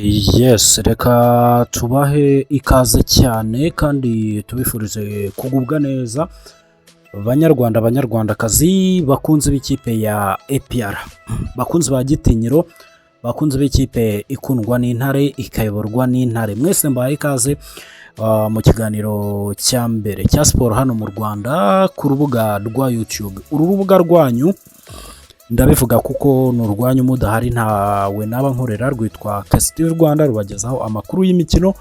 Yes, reka tubahe ikaze cyane kandi tubifurize kugubwa neza banyarwanda banyarwandakazi bakunze b'ikipe ya APR, bakunze ba Gitinyiro, bakunze b'ikipe ikundwa n'Intare ikayoborwa n'Intare. Mwese mbahaye ikaze mu kiganiro cya mbere cya siporo hano mu Rwanda ku rubuga rwa YouTube. Uru rubuga rwanyu ndabivuga kuko ni urwanyu, mudahari ntawe naba nkorera. Rwitwa KSTV Rwanda, rubagezaho amakuru y'imikino,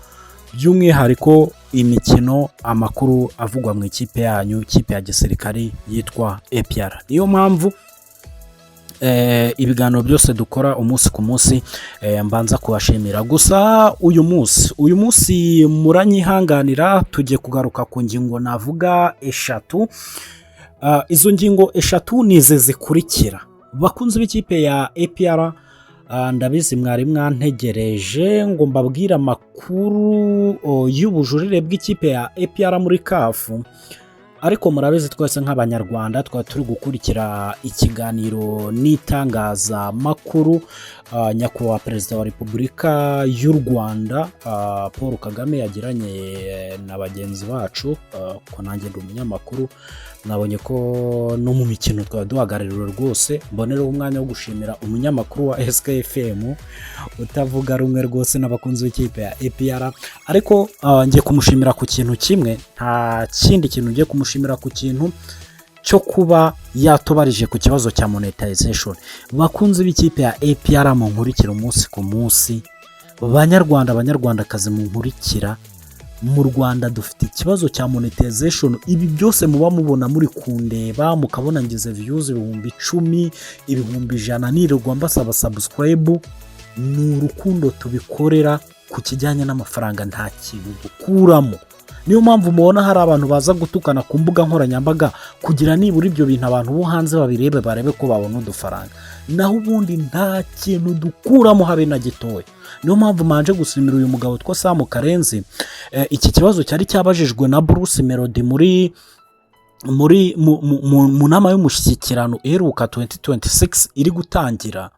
by'umwihariko imikino, amakuru avugwa mu ikipe yanyu, ikipe ya gisirikari yitwa APR. Niyo mpamvu ibiganiro byose dukora umunsi ku munsi mbanza kubashimira. Gusa uyu munsi muranyihanganira, tugiye kugaruka ku ngingo navuga eshatu. Izo ngingo eshatu ni izi zikurikira. Bakunze b'ikipe ya APR, ndabizi mwari mwantegereje ngo mbabwire amakuru y'ubujurire bw'ikipe ya APR muri CAF, ariko murabizi twese nk'abanyarwanda twari turi gukurikira ikiganiro n'itangazamakuru nyakubahwa perezida wa repubulika y'u Rwanda Paul Kagame yagiranye na bagenzi bacu. Ko nanjye ndi umunyamakuru, nabonye ko no mu mikino twari duhagarariwe rwose. Mbonereho umwanya wo gushimira umunyamakuru wa SKFM utavuga rumwe rwose n'abakunzi b'ikipe ya APR, ariko ngiye kumushimira ku kintu kimwe, nta kindi kintu ngiye kumushimira ku kintu cyo kuba yatubarije ku kibazo cya monetization. Bakunze b'ikipe ya APR mu nkurikira umunsi ku munsi, banyarwanda banyarwandakazi mu nkurikira, mu Rwanda dufite ikibazo cya monetization. Ibi byose muba mubona muri kundeba mukabona ngize views 10,000 100,000 nirirwa mbasaba subscribe, ni urukundo tubikorera ku kijyanye n'amafaranga, nta kintu dukuramo. Niyo mpamvu mubona hari abantu baza gutukana ku mbuga nkoranyambaga kugira nibura ibyo bintu abantu bo hanze babirebe, barebe ko babona udufaranga, naho ubundi nta kintu dukuramo habe na gitoya. Niyo mpamvu manje gusimira uyu mugabo two Sam Karenzi. Iki kibazo cyari cyabajijwe na Bruce Melody mu nama y'umushyikirano iheruka 2026 iri gutangira,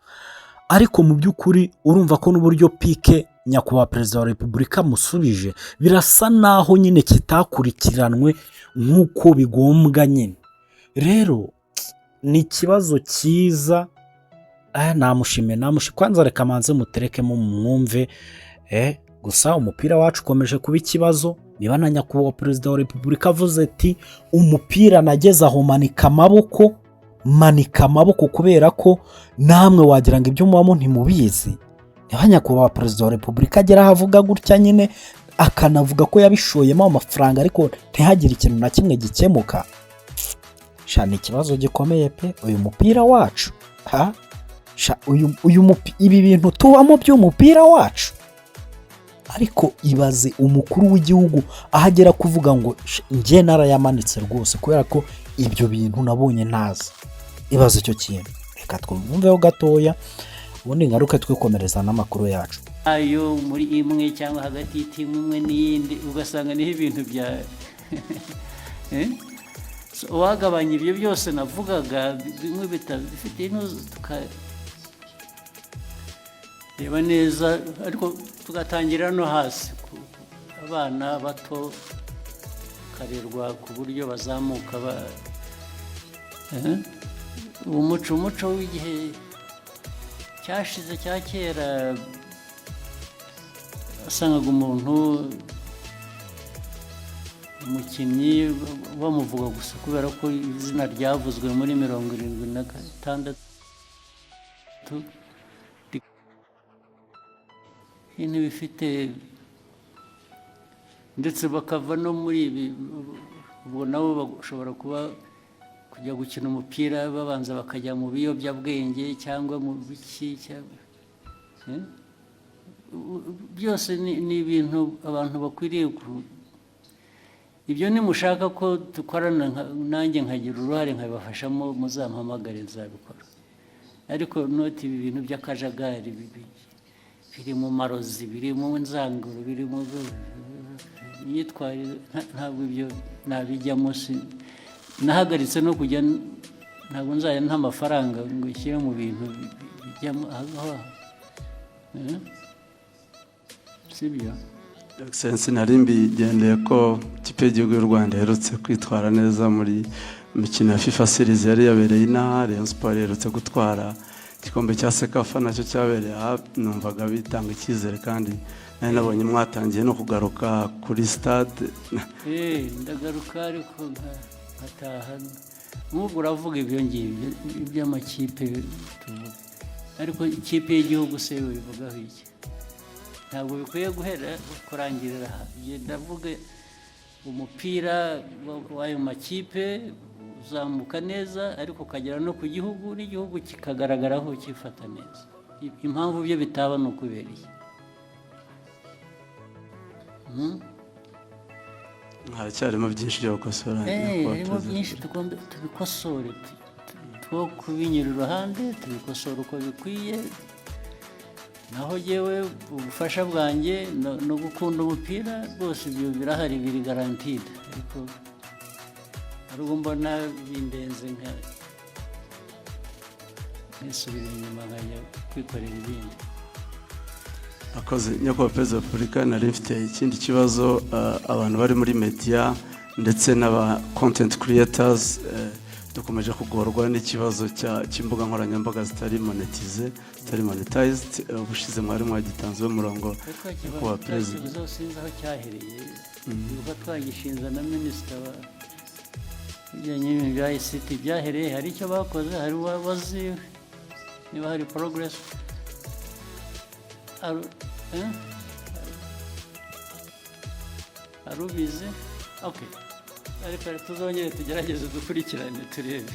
ariko mu by'ukuri urumva ko n'uburyo pike nyakubahwa perezida wa repubulika musubije birasa naho nyine kitakurikiranwe nk'uko bigombwa nyine. Rero ni ikibazo cyiza. Namushime kwanza, reka manze muterekemo mwumve. Gusa umupira wacu ukomeje kuba ikibazo. Niba na nyakubahwa perezida wa repubulika avuze ati umupira nageze aho manika amaboko kubera ko namwe wagira ngo ibyo mubamo ntimubizi. Niba nyakubahwa perezida wa repubulika agera aho avuga gutya nyine, akanavuga ko yabishoyemo amafaranga ariko ntihagire ikintu na kimwe gikemuka, ni ikibazo gikomeye pe. Uyu mupira wacu ibi bintu tubamo by'umupira wacu. Ariko ibaze umukuru w'igihugu ahagera kuvuga ngo njye narayamanitse rwose kubera ko ibyo bintu nabonye ntazi. Ibaze icyo kintu. Reka twumveho gatoya ubundi ngaruke twikomereza n'amakuru yacu. Ayo muri imwe cyangwa hagati y'itimu imwe n'iyindi ugasanga niho ibintu bya wagabanya ibyo byose navugaga, bimwe bifite intuzo reba neza, ariko tugatangira no hasi, abana bato karerwa ku buryo bazamuka umuco w'igihe cyashize cya kera, wasangaga umuntu umukinnyi bamuvuga gusa kubera ko izina ryavuzwe muri 76 ibintu bifite, ndetse bakava no muri ibi. Ubwo nabo bashobora kujya gukina umupira babanza bakajya mu biyobyabwenge cyangwa mu biki, byose ni ibintu abantu bakwiriye ibyo nimushaka ko dukorana nanjye nkagira uruhare nkabibafashamo, muzampamagare nzabikora. Ariko noti ibi bintu by'akajagari biri mu marozi, biri mu nzanguro, biri mu imyitwarire, ntabwo ibyo nabijyamo. Nahagaritse no kujya, ntabwo nzajya nta mafaranga ngo ishyire mu bintu bijyamo. sibyo. Excellence nari mbigendeye ko ikipe y'igihugu y'u Rwanda iherutse kwitwara neza muri imikino ya FIFA Series yari yabereye inaha. Rayon Sport iherutse gutwara igikombe cya Sekafa nacyo cyabereye aha, numvaga bitanga icyizere kandi nari nabonye mwatangiye no kugaruka kuri stade. Ndagaruka ariko nkataha nk'ubwo uravuga ibyo ngibyo iby'amakipe tuvuga, ariko ikipe y'igihugu se bivugaho iki? Ntabwo bikwiye guhera kurangirira aha. Ndavuga umupira w'ayo makipe uzamuka neza ariko ukagera no ku gihugu n'igihugu kikagaragaraho cyifata neza. Impamvu byo bitaba ni ukubera iki? Haracyarimo byinshi byo gukosora. Harimo byinshi tugomba tubikosore, two kubinyura iruhande tubikosora uko bikwiye. Naho yewe ubufasha bwanjye no gukunda umupira rwose ibyo birahari, biri garantide, ariko ariko mbona bindenze nkisubira inyuma nkajya kwikorera ibindi. Akoze nyakubahwa Perezida wa Repubulika, nari mfite ikindi kibazo. Abantu bari muri media ndetse n'aba content creators dukomeje kugorwa n'ikibazo cy'imbuga nkoranyambaga zitari monetized. Ubushize mwari mwagitanze umurongo wa Perezida. Sinzi aho cyahereye, ubwo twagishinze na Minisita bijyanye n'ibintu bya ICT byahereye. Hari icyo bakoze, hari wabazi niba hari progress. Arubize? Okay. Ariko tuzongere tugerageze dukurikirane turebe.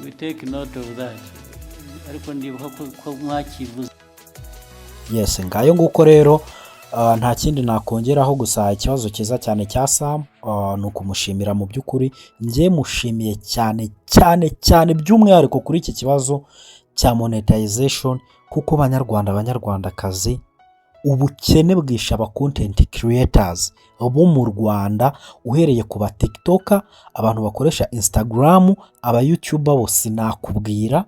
We take note of that. Ariko ndibuka ko mwakivuze. Yes, ngayo nguko rero nta kindi nakongeraho, gusa ikibazo cyiza cyane cya Sam ni ukumushimira mu by'ukuri. Njye mushimiye cyane cyane cyane by'umwihariko kuri iki kibazo cya monetization, kuko banyarwandakazi ubukene bwisha aba content creators bo mu Rwanda, uhereye ku ba TikToker, abantu bakoresha Instagram, aba YouTuber bose nakubwira.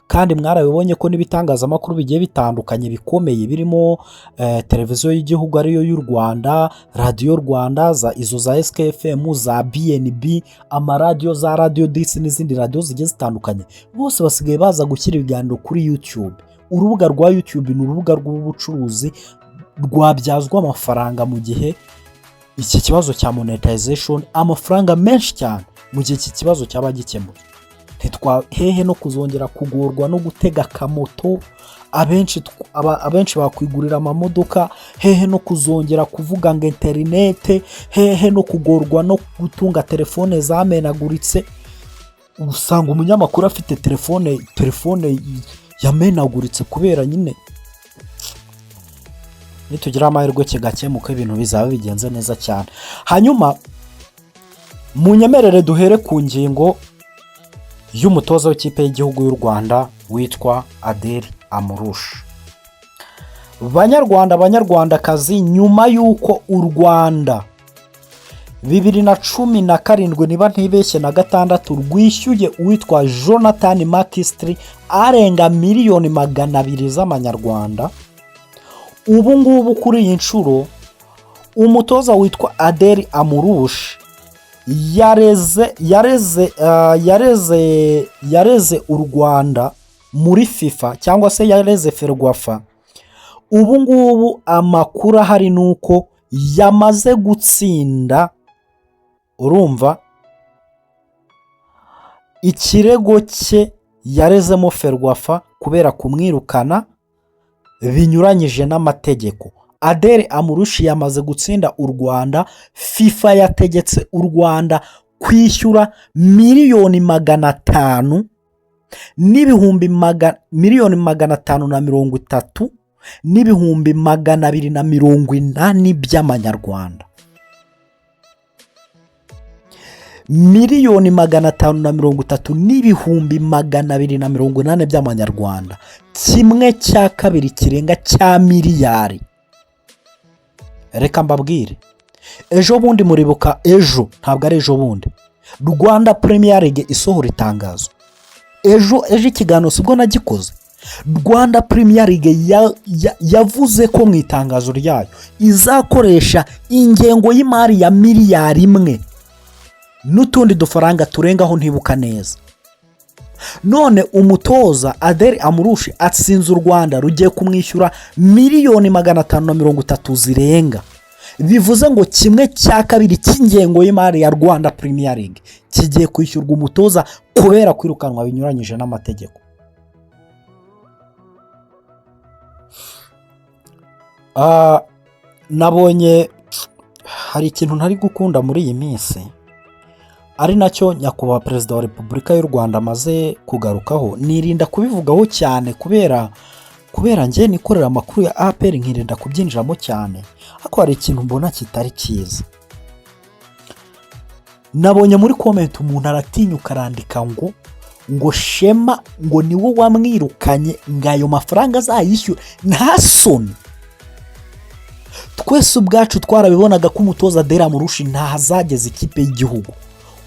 Kandi mwarabibonye ko n'ibitangazamakuru bigiye bitandukanye bikomeye birimo televiziyo y'igihugu ariyo y'u Rwanda, radio Rwanda, izo za SKFM, za BNB, amaradiyo za Radio DC n'izindi radio zigiye zitandukanye, bose basigaye baza gushyira ibiganiro kuri YouTube. Urubuga rwa YouTube ni urubuga rw'ubucuruzi rwabyazwa amafaranga mu gihe iki kibazo cya monetization, amafaranga menshi cyane mu gihe iki kibazo cyaba gikemuye. Hehe no kuzongera kugorwa no gutega akamoto, abenshi bakwigurira amamodoka, hehe no kuzongera kuvuga ngo internet, hehe no kugorwa no gutunga telefone zamenaguritse. Usanga umunyamakuru afite telefone yamenaguritse kubera nyine. Nitugira amahirwe kigakemuka ibintu bizaba bigenze neza cyane. Hanyuma munyemerere duhere ku ngingo y'umutoza w'ikipe y'igihugu y'u Rwanda witwa Adel Amurush. Banyarwandakazi, nyuma y'uko u Rwanda 2017 niba ntibeshye na 6 rwishyuye uwitwa Jonathan McKinstry arenga miliyoni 200 z'amanyarwanda, ubu ngubu kuri iyi nshuro umutoza witwa Adel Amurush yareze u Rwanda muri FIFA cyangwa se yareze Ferwafa. Ubu ngubu amakuru ahari nuko yamaze gutsinda, urumva, ikirego cye yarezemo Ferwafa kubera kumwirukana binyuranyije n'amategeko. Adel Amurush yamaze gutsinda u Rwanda. FIFA yategetse u Rwanda kwishyura miliyoni 500 n'ibihumbi miliyoni 530 n'ibihumbi 280 by'amanyarwanda. Miliyoni 530 n'ibihumbi 280 by'amanyarwanda, kimwe cya kabiri kirenga cya miliyari. Reka mbabwire, ejo bundi muribuka, ejo ntabwo ari ejo bundi, Rwanda Premier League isohora itangazo. Ejo ikiganiro sibwo nagikoze, Rwanda Premier League yavuze ko mu itangazo ryayo izakoresha ingengo y'imari ya miliyari 1 n'utundi dufaranga turengaho ntibuka neza. None umutoza Adel Amrouche atsinze u Rwanda rugiye kumwishyura miliyoni 530 zirenga. Bivuze ngo 1/2 cy'ingengo y'imari ya Rwanda Premier League kigiye kwishyurwa umutoza kubera kwirukanwa binyuranyije n'amategeko. Nabonye hari ikintu ntari gukunda muri iyi minsi, ari nacyo nyakubahwa perezida wa Repubulika y'u Rwanda amaze kugarukaho. Nirinda kubivugaho cyane kubera njye nikorera amakuru ya APR, nkirinda kubyinjiramo cyane, ariko hari ikintu mbona kitari cyiza. Nabonye muri comment umuntu aratinyuka arandika ngo Shema ngo niwo wamwirukanye ngayo mafaranga azayishyura. Nta soni. Twese ubwacu twarabibonaga ko umutoza Adel Amrouche ntahazageza ikipe y'igihugu.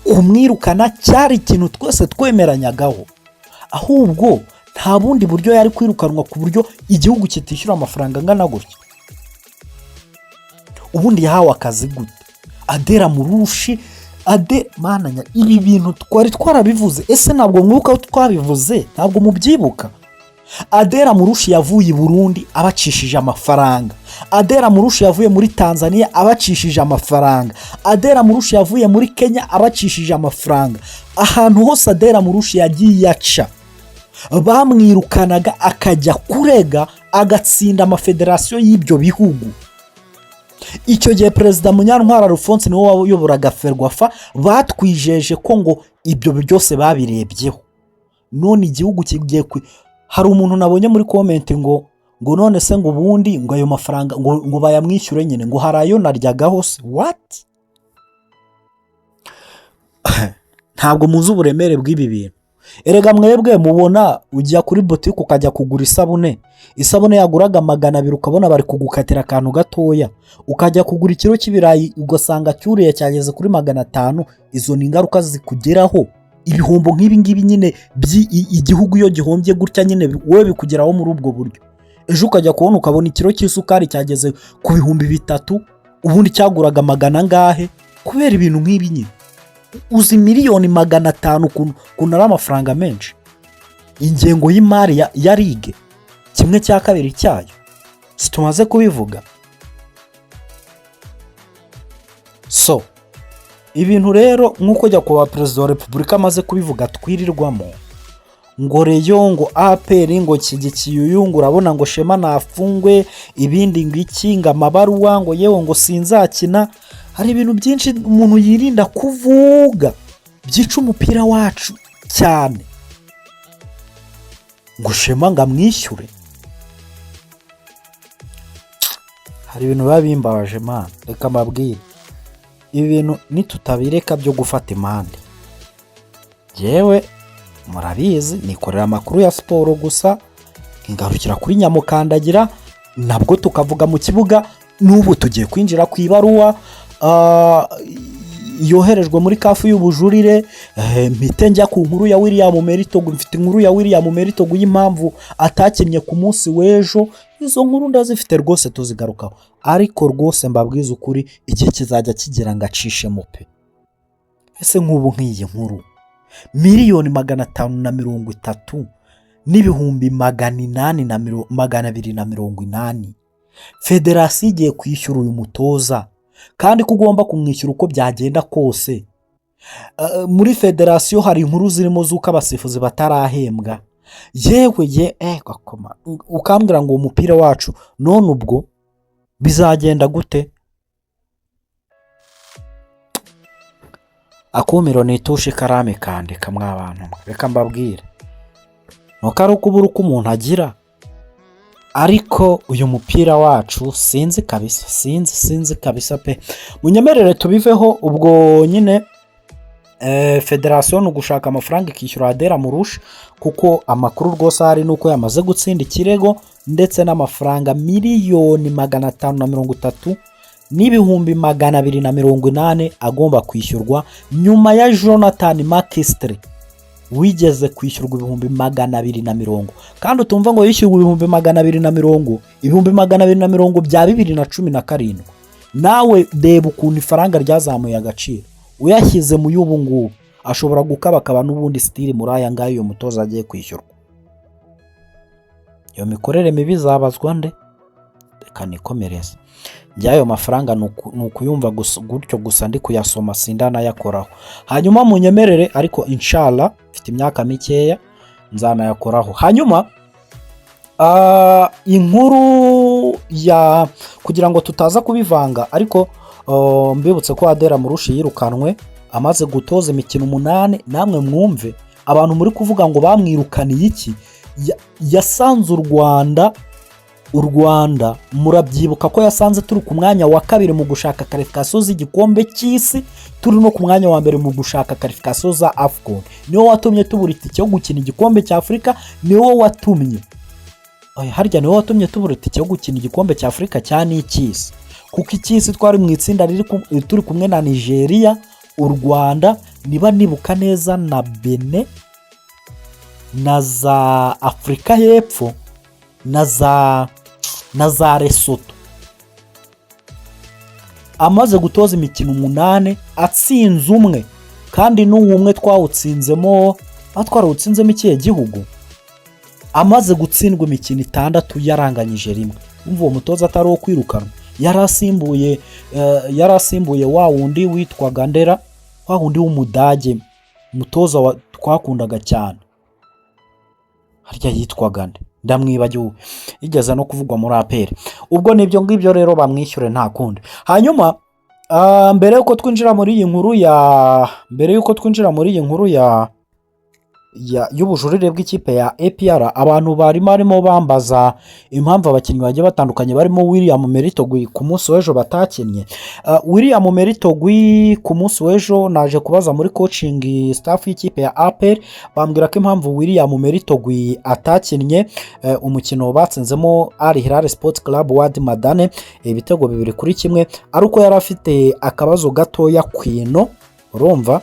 Kumwirukana cyari ikintu twese twemeranyagaho, ahubwo nta bundi buryo yari kwirukanwa ku buryo igihugu kitishyura amafaranga angana gutya. Ubundi yahawe akazi gute Adel Amrouche? Mananya, ibi bintu twari twarabivuze. Ese ntabwo mwuka twabivuze? Ntabwo mubyibuka? Adel Amrouche yavuye i Burundi abacishije amafaranga. Adel Amrouche yavuye muri Tanzania abacishije amafaranga. Adel Amrouche yavuye muri Kenya abacishije amafaranga. Ahantu hose Adel Amrouche yagiye aca bamwirukanaga akajya kurega, agatsinda amafederasiyo y'ibyo bihugu. Icyo gihe perezida Munyantwari Alphonse niwe wayoboraga Ferwafa, batwijeje ko ngo ibyo byose babirebyeho. None igihugu kigiye hari umuntu nabonye muri comment ngo none se ngo ubundi ngo ayo mafaranga ngo bayamwishyure nyine, ngo harayo naryagaho se. What? Ntabwo muzi uburemere bw'ibi bintu. Erega mwebwe mubona ujya kuri boutique ukajya kugura isabune yaguraga 200 ukabona bari kugukatira akantu gatoya, ukajya kugura ikiro cy'ibirayi ugasanga cyuriye cyageze kuri 500. Izo ni ingaruka zikugeraho. Ibihombo nk'ibi ngibi nyine igihugu iyo gihombye gutya nyine wowe bikugeraho muri ubwo buryo. Ejo ukajya kubona ukabona ikiro cy'isukari cyageze ku 3,000, ubundi cyaguraga 100 angahe kubera ibintu nk'ibi nyine. Uzi miliyoni 500 kunara amafaranga menshi. Ingengo y'imari ya ligue 1/2 cyayo situmaze kubivuga. So ibintu rero nkuko jya kuba perezida wa Repubulika amaze kubivuga twirirwamo ngo reyo ngo APR ngo kigikiye uyungu, urabona ngo Shema nafungwe, ibindi ngo ikinga amabaruwa ngo yewe ngo sinzakina. Hari ibintu byinshi umuntu yirinda kuvuga byica umupira wacu cyane. Ngo Shema ngo amwishyure, hari ibintu biba bimbabaje man. Reka mbabwire, ibi bintu nitutabireka byo gufata impande, yewe murabizi nikorera amakuru ya siporo gusa, ingarukira kuri Nyamukandagira nabwo tukavuga mu kibuga. N'ubu tugiye kwinjira ku ibaruwa yoherejwe muri kafu y'ubujurire. Mpite njya ku nkuru ya William Meritogo. Mfite inkuru ya William Meritogo y'impamvu atakinnye ku munsi w'ejo. Izo nkuru ndazifite rwose tuzigarukaho, ariko rwose mbabwiza ukuri igihe kizajya kigera ngacishe mupe. Ese nk'ubu nk'iyi nkuru miliyoni 530 n'ibihumbi 280 federasiyo igiye kwishyura uyu mutoza, kandi ko ugomba kumwishyura uko byagenda kose. Muri federasiyo hari inkuru zirimo z'uko abasifuzi batarahembwa. Yewe ukambwira ngo umupira wacu none ubwo bizagenda gute? Akumiro nitushe karame kandi kamwe abantu. Reka mbabwire, nuko ari ukubura uko umuntu agira, ariko uyu mupira wacu sinzi kabisa, sinzi kabisa pe. Munyemerere tubiveho ubwo nyine. Federasiyo ni ugushaka amafaranga ikishyura Adel Amrouche, kuko amakuru rwose hari nuko yamaze gutsinda ikirego, ndetse n'amafaranga miliyoni 530 n'ibihumbi 280 agomba kwishyurwa nyuma ya Jonathan McKinstry wigeze kwishyurwa ibihumbi 240, kandi utumva ngo yishyurwa ibihumbi 240, ibihumbi 240 bya 2017. nawe reba ukuntu ifaranga ryazamuye agaciro, uyashyize mu y'ubu ngubu ashobora gukabakaba n'ubundi sitiri muri aya ngaya uyu mutoza agiye kwishyurwa. Iyo mikorere mibi izabazwa nde? Reka nikomereze. Ayo mafaranga ni ukuyumva gutyo gusa ndi kuyasoma sindanayakoraho. Hanyuma munyemerere, ariko inshallah mfite imyaka mikeya nzanayakoraho. Hanyuma inkuru ya kugira ngo tutaza kubivanga, ariko mbibutse ko Adera Murushi yirukanwe amaze gutoza imikino 8. namwe mwumve abantu muri kuvuga ngo bamwirukaniye iki. Yasanze u Rwanda murabyibuka ko yasanze turi ku mwanya wa 2 mu gushaka qualification z'igikombe cy'isi, turi no ku mwanya wa 1 mu gushaka qualification za AFCON. Niwe watumye tubura itike yo gukina igikombe cya Afrika, niwe watumye harya niwe watumye tubura itike yo gukina igikombe cya Afrika cyane icy'isi, kuko icy'isi twari mu itsinda turi kumwe na Nigeria, u Rwanda, niba nibuka neza, na Benin, na za Afrika y'Epfo, na za Lesotho. Amaze gutoza imikino 8 atsinze umwe, kandi n'umwe twawutsinzemo, twarawutsinzemo ikihe gihugu. Amaze gutsindwa imikino 6 yaranganyije rimwe. Umva uwo mutoza atari wo kwirukanwa, yarasimbuye wa wundi witwaga Ndera, wa wundi w'umudage, mutoza twakundaga cyane, harya yitwaga nde, ndamwibagiwe, igeze no kuvugwa muri APR. Ubwo nibyo ngibyo rero bamwishyure nta kundi. Hanyuma mbere yuko twinjira muri iyi nkuru y'ubujurire bw'ikipe ya APR, abantu barimo bambaza impamvu abakinnyi bagiye batandukanye barimo William Meritogui ku munsi w'ejo batakinnye. William Meritogui ku munsi w'ejo naje kubaza muri coaching staff y'ikipe ya APR, bambwira ko impamvu William Meritogui atakinnye umukino batsinzemo Al Hilal Sports Club Wad Madane ibitego 2-1, ari uko yari afite akabazo gatoya kwino, urumva,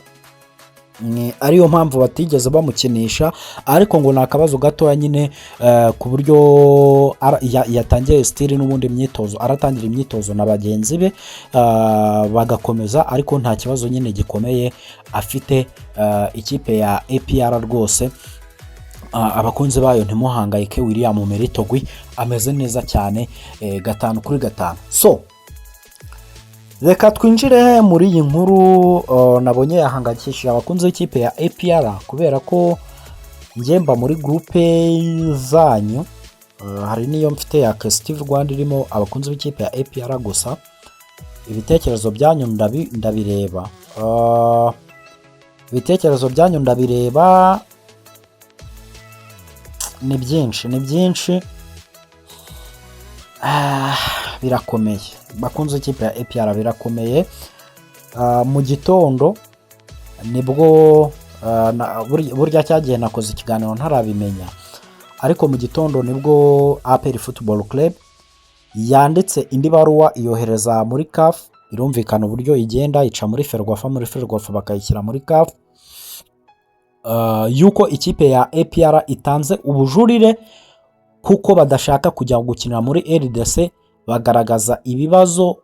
ariyo mpamvu batigeze bamukinisha, ariko ngo nakabazo gatoya nyine ku buryo yatangiye stili n'ubundi imyitozo, aratangira imyitozo na bagenzi be bagakomeza, ariko nta kibazo nyine gikomeye afite. Ikipe ya APR rwose abakunzi bayo ntimuhangayike, William Meritogui ameze neza cyane 5/5. So reka twinjire muri iyi nkuru nabonye yahangayikishije abakunzi b'ikipe ya APR, kubera ko ngemba muri groupe zanyu hari niyo mfite ya Steve Rwanda irimo abakunzi b'ikipe ya APR gusa. Ibitekerezo byanyu ndabireba, ni byinshi birakomeye. Bakunze ikipe ya APR birakomeye. Mu gitondo nibwo burya cyagiye nakoze ikiganiro ntarabimenya, ariko mu gitondo nibwo APR Football Club yanditse indi baruwa iyohereza muri CAF. Birumvikana uburyo igenda ica muri Ferwafa bakayishyira muri CAF, yuko ikipe ya APR itanze ubujurire kuko badashaka kujya gukinira muri RDC. Bagaragaza ibibazo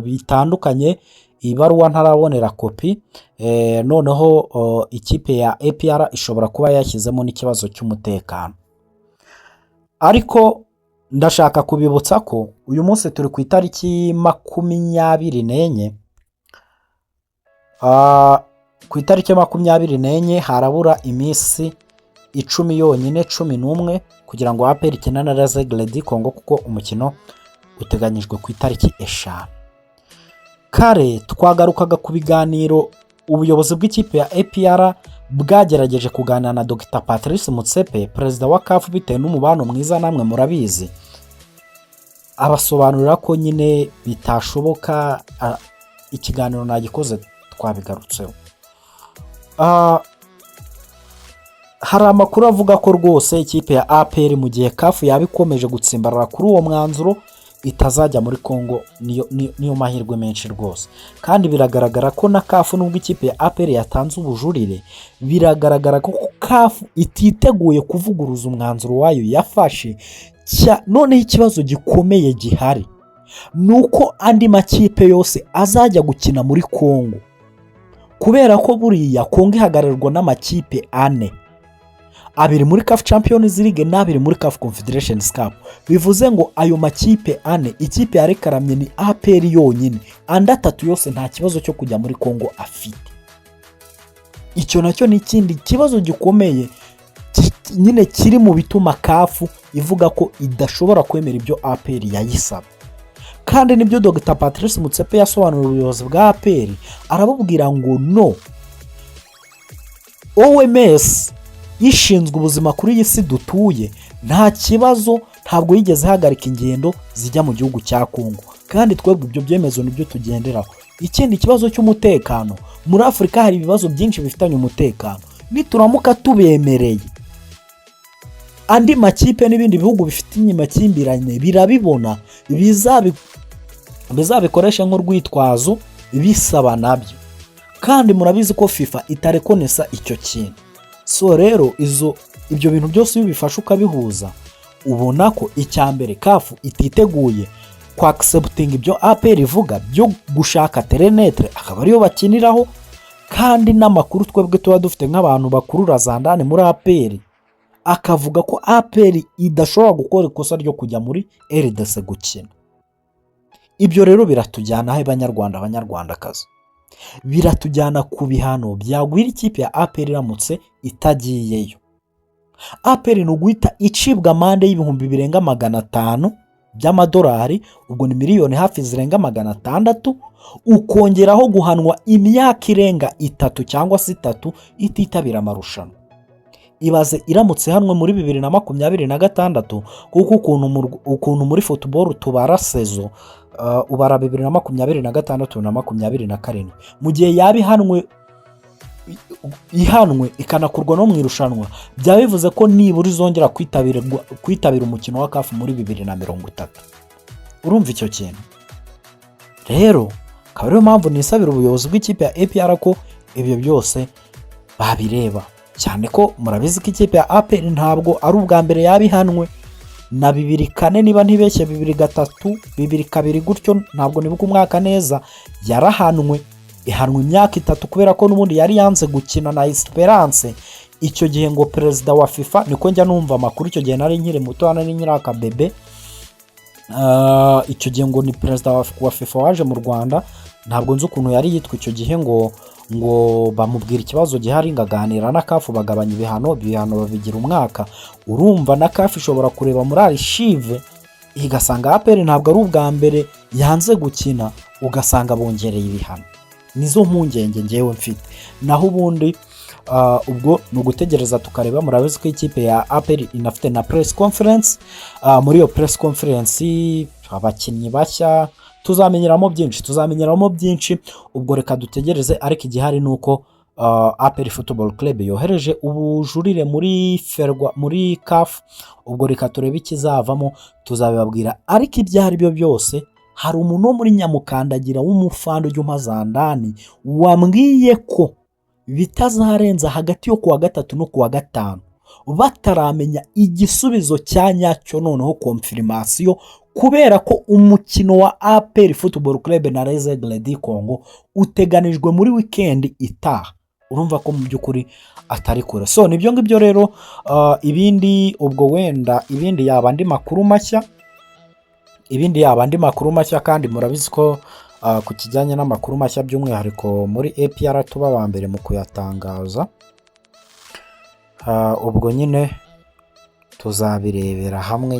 bitandukanye, ibaruwa ntarabonera kopi. Noneho ikipe ya APR ishobora kuba yashyizemo n'ikibazo cy'umutekano, ariko ndashaka kubibutsa ko uyu munsi turi ku itariki 24. Ku itariki 24 harabura iminsi 10 yonyine, 11 kugira ngo APR ikine na Resegle di Congo, kuko umukino uteganyijwe ku itariki 5. Kare twagarukaga ku biganiro ubuyobozi bw'ikipe ya APR bwagerageje kuganira na Dr Patrice Motsepe, perezida wa CAF, bitewe n'umubano mwiza, namwe murabizi, abasobanurira ko nyine bitashoboka. Ikiganiro nagikoze twabigarutseho. Hari amakuru avuga ko rwose ikipe ya APR mu gihe CAF yabikomeje gutsimbarara kuri uwo mwanzuro, itazajya muri Congo niyo mahirwe menshi rwose. Kandi biragaragara ko na CAF nubwo ikipe ya APR yatanze ubujurire, biragaragara ko CAF ititeguye kuvuguruza umwanzuro wayo yafashe. Noneho ikibazo gikomeye gihari nuko andi makipe yose azajya gukina muri Congo, kubera ko buriya Congo ihagararirwa n'amakipe 4, 2 muri CAF Champions League n'2 muri CAF Confederations Cup. Bivuze ngo ayo makipe 4, ikipe yarekaramye ni APR yonyine, andi 3 yose nta kibazo cyo kujya muri Congo afite. Icyo nacyo ni ikindi kibazo gikomeye nyine kiri mu bituma CAF ivuga ko idashobora kwemera ibyo APR yayisaba. Kandi nibyo Dr Patrice Motsepe yasobanura ubuyobozi bwa APR, arabubwira ngo no, OMS ishinzwe ubuzima kuri iyi si dutuye nta kibazo, ntabwo yigeze hagarika ingendo zijya mu gihugu cya Congo, kandi twebwe ibyo byemezo nibyo tugenderaho. Ikindi kibazo cy'umutekano, muri Afurika hari ibibazo byinshi bifitanye umutekano, nituramuka tubemereye andi makipe n'ibindi bihugu bifite amakimbirane birabibona, bizabikoresha nk'urwitwazo bisaba nabyo. Kandi murabizi ko FIFA itarekonesa icyo kintu. So rero ibyo bintu byose iyo bifashe ukabihuza, ubona ko icyambere CAF ititeguye kwa accepting ibyo APR ivuga byo gushaka terenetre akaba ariyo bakiniraho. Kandi n'amakuru twebwe tuba dufite nk'abantu bakurura zandane muri APR, akavuga ko APR idashobora gukora ikosa ryo kujya muri RDC gukina. Ibyo rero biratujyana aho abanyarwandakazi, biratujyana ku bihano byagwira ikipe ya APR iramutse itagiyeyo. APR ni uguhita icibwa amande y'ibihumbi birenga 500 by'amadolari, ubwo ni miliyoni hafi zirenga 600, ukongeraho guhanwa imyaka irenga 3 cyangwa 3 ititabira amarushanwa. Ibaze iramutse hanwe muri 2026, kuko ukuntu muri football tubara sezo, ubara 2026 na 2027, mu gihe yabi ihanwe ikanakurwa no mu irushanwa, byaba bivuze ko nibura izongera kwitabira umukino wa CAF muri 2030. Urumva icyo kintu rero? Akaba ariyo mpamvu nisabira ubuyobozi bw'ikipe ya APR ko ibyo byose babireba, cyane ko murabizi ko ikipe ya APR ntabwo ari ubwa mbere yabihanwe na 2004 niba ntibeshye 2003 2002 gutyo, ntabwo nibuka umwaka neza, yarahanwe ihanwe imyaka 3 kubera ko n'ubundi yari yanze gukina na Esperance. Icyo gihe ngo perezida wa FIFA, niko njya numva amakuru, icyo gihe nari nkiri muto nari nyiraka bebe, icyo gihe ngo ni perezida wa FIFA waje mu Rwanda, ntabwo nzi ukuntu yari yitwa icyo gihe, ngo bamubwira ikibazo gihari, ngaganira na CAF bagabanya ibihano babigira umwaka. Urumva na CAF ishobora kureba muri archive igasanga APR ntabwo ari ubwa mbere yanze gukina, ugasanga bongereye ibihano. Nizo mpungenge ngewe mfite. Naho ubundi ubwo ni ugutegereza tukareba. Murabizi ko ikipe ya APR inafite na press conference, muri iyo press conference abakinnyi bashya tuzamenyeramo byinshi, ubwo reka dutegereze. Ariko igihari nuko APR Football Club yohereje ubujurire muri CAF, ubwo reka turebe ikizavamo, tuzabibabwira. Ariko ibyo ari byo byose, hari umuntu wo muri Nyamukandagira w'umufando y'umazandani wambwiye ko bitazarenza hagati yo kuwa 3 no kuwa 5 bataramenya igisubizo cya nyacyo, noneho confirmation, kubera ko umukino wa APR Football Club na Les Aigles du Congo uteganijwe muri weekend itaha. Urumva ko mu by'ukuri atari kure. So nibyo ngibyo rero, ibindi ubwo wenda ibindi yaba andi makuru mashya, kandi murabizi ko ku kijyanye n'amakuru mashya by'umwihariko muri APR tuba ba mbere mu kuyatangaza. Ubwo nyine tuzabirebera hamwe,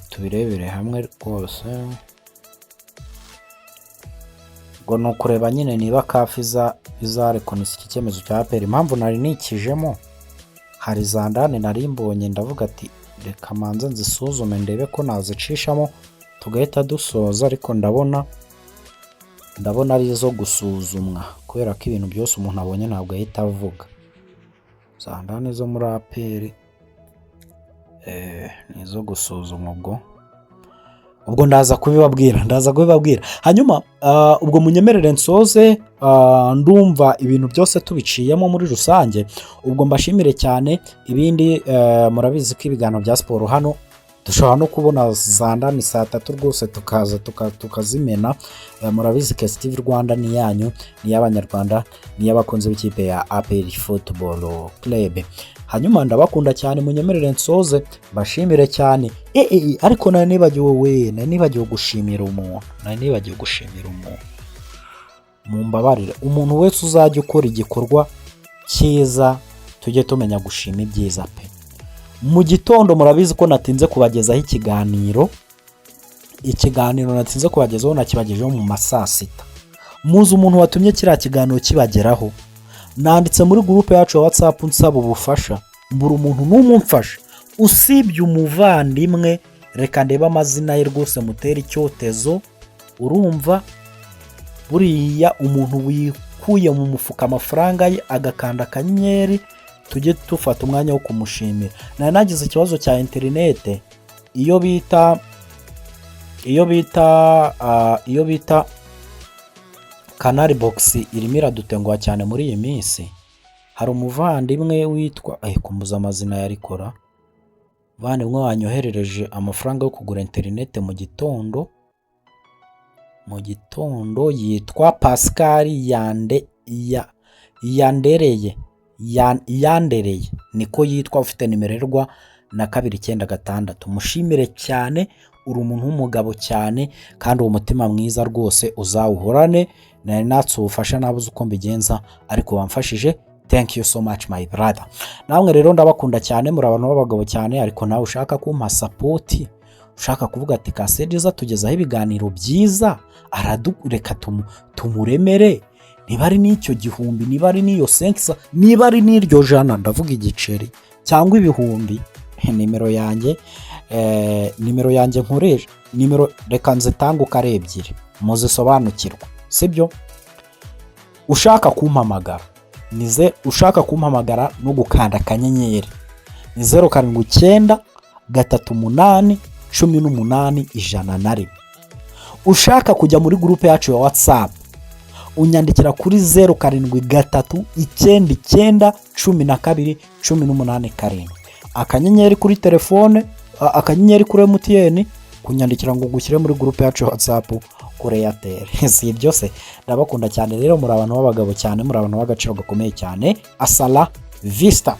tubirebere hamwe rwose. Ngo ni ukureba nyine niba CAF izarekonesa iki cyemezo cya APR. Impamvu nari nikijemo, hari zandane nari mbonye, ndavuga ati reka manze nzisuzume ndebe ko nazicishamo tugahita dusoza, ariko ndabona ari izo gusuzumwa, kubera ko ibintu byose umuntu abonye ntabwo ahita avuga. Zandane zo muri APR ni izo gusuzuma ubwo ndaza kubibabwira hanyuma ubwo munyemerere nsoze ndumva ibintu byose tubiciyemo muri rusange. Ubwo mbashimire cyane, ibindi murabizi ko ibiganiro bya siporo hano dushobora no kubona za ndani saa 3 rwose tukaza tukazimena. Murabizi ko STV Rwanda ni yanyu, ni y'abanyarwanda, ni y'abakunzi b'ikipe ya APR Football Club. Hanyuma ndabakunda cyane, munyemerere nsoze bashimire cyane. Ariko nibagiwe gushimira umuntu, mumbabarire, umuntu wese uzajya ukora igikorwa cyiza tujye tumenya gushima ibyiza pe. Mu gitondo murabizi ko natinze kubagezaho ikiganiro natinze kubagezaho, nakibagejeho mu masaa 6. Muzi umuntu watumye kiriya kiganiro kibageraho, nanditse muri groupe yacu ya WhatsApp nsaba ubufasha, mbura umuntu n'umumfasha usibye umuvandimwe. Reka ndeba amazina ye rwose mutera icyotezo. Urumva buriya umuntu wikuye mu mufuka amafaranga ye agakanda akanyenyeri, tujye dufata umwanya wo kumushimira. Nagize ikibazo cya interinete, iyo bita Canal Box irimo iradutenguha cyane muri iyi minsi. Hari umuvandimwe witwa kumbuza amazina yarikora, umuvandimwe wanyoherereje amafaranga yo kugura interinete mu gitondo yitwa Pascal Yandereye niko yitwa, ufite nimererwa na 296. Mushimire cyane, uri umuntu w'umugabo cyane kandi uwo mutima mwiza rwose uzawuhorane. Nari natse ubufasha nabuze uko mbigenza, ariko wamfashije. Thank you so much my brother. Namwe rero ndabakunda cyane, muri abantu b'abagabo cyane, ariko nawe ushaka kumpa support, ushaka kuvuga ati Kasediza tugezaho ibiganiro byiza, reka tumuremere. Niba ari n'icyo gihumbi, niba ari n'iyo senkisa, niba ari n'iryo jana, ndavuga igiceri cyangwa ibihumbi, nimero yanjye nkoresha, reka nzitanguka ari 2 muzisobanukirwa, sibyo? Ushaka kumpamagara no gukanda akanyenyeri ni 0793881801. Ushaka kujya muri groupe yacu ya WhatsApp unyandikira kuri 0793991218. Akanyenyeri kuri telefone, akanyenyeri kuri MTN, kunyandikira ngo gushyire muri groupe yacu ya WhatsApp kuri Airtel. Si byose, ndabakunda cyane rero, muri abantu b'abagabo cyane, muri abantu b'agaciro gakomeye cyane. Asala Vista.